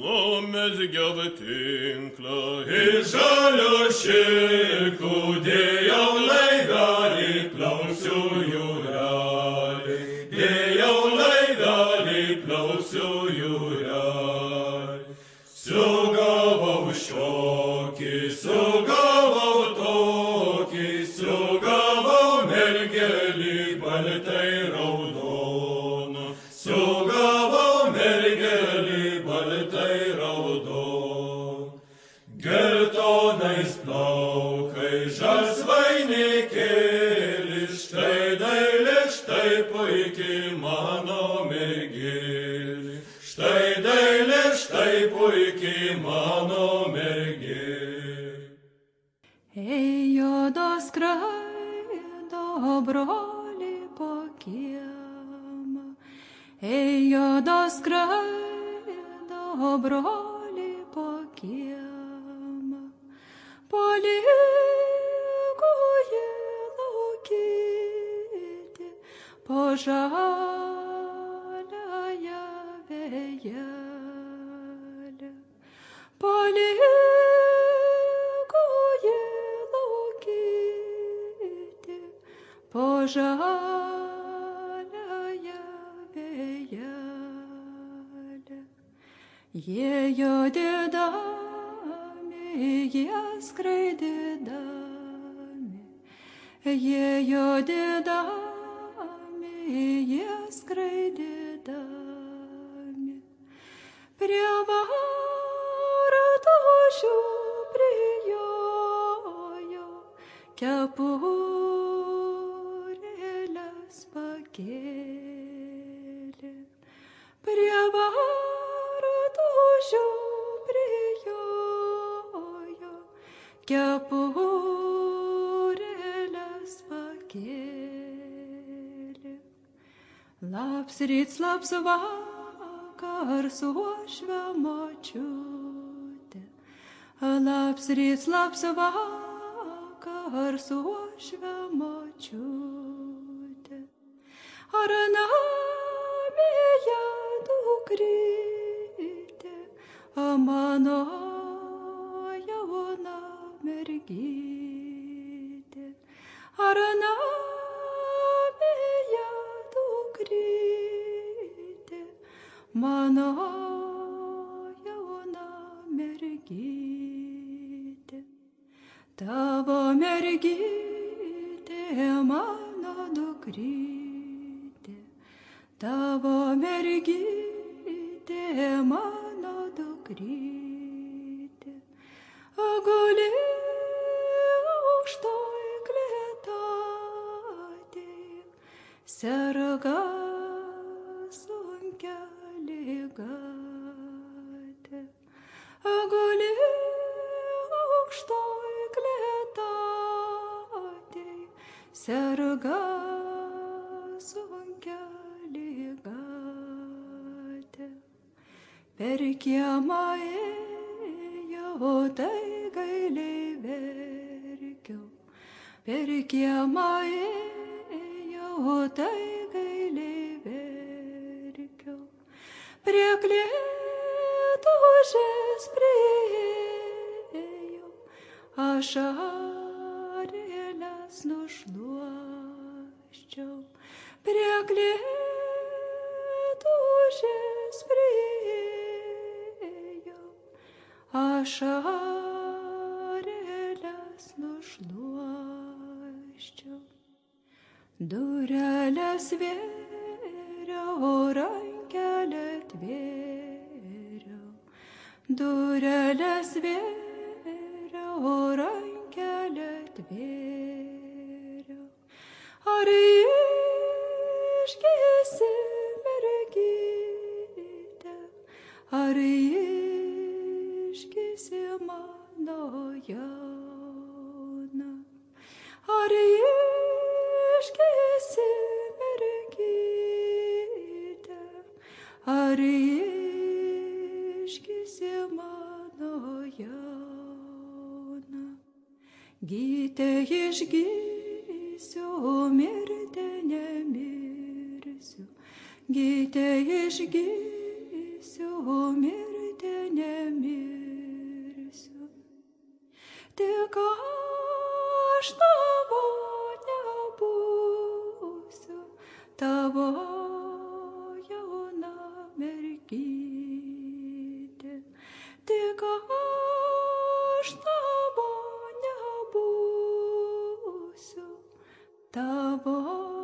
numezgiau tinklą ir žalio šilkų dėjau laivelį plauksiu jūrelį, dėjau laivelį plauksiu jūrelį. Sugavau šiokį, sugavau tokį, sugavau mergelį baltai raudoną, sugavau mergelį baltai raudoną. Geltonais plaukai žalsvainikėlis, štai dailė, štai puikiai mano mergelė, štai dailė, štai puikiai mano mergelė. Ėjo skraido brolį po kiemą, ėjo skraido brolį po kiemą, paliko jį laukyti po žaliąją vėjelę, paliko jį laukiti po žaliąją vėjelę. Jie jodėdami, jie skraidydami, jie jodėdami, jie skraidydami. Prie vartų prijojo, kepurėles pakėlė. Prie vartų prijojo, kepurėles pakėlė. Labs ryts, labs vakars, uošvė močiutė. Labs ryts, labs vakars, uošvė močiutė. Ar namie dukrytė, mano jauna mergytė. Ar namie dukrytė, mano jauna mergytė. Tavo mergytė, mano dukrytė, tavo mergytė, mano dukrytė. Guli aukštoj klėtatėj, serga sunkia ligate. Guli aukštoj klėtatėj, serga sunkia ligate. Per kiemą ėjau, tai gailiai verkiau. Per kiemą ėjau, tai gailiai verkiau. Prie klėtužės priėjau, ašarėles nušluosčiau. Prie klėtužės priėjau, ašarėles nušluosčiau. Dureles vėriau, rankelę tvėriau. Dureles vėriau, rankelę tvėriau. Ar išgisi mergytė, ar išgisi mano jauna? Ar išgisi mergytė, ar išgisi mano jauna? Gyte išgysiu, mirti nemirsiu. Gyte išgysiu, mirti nemirsiu. tavo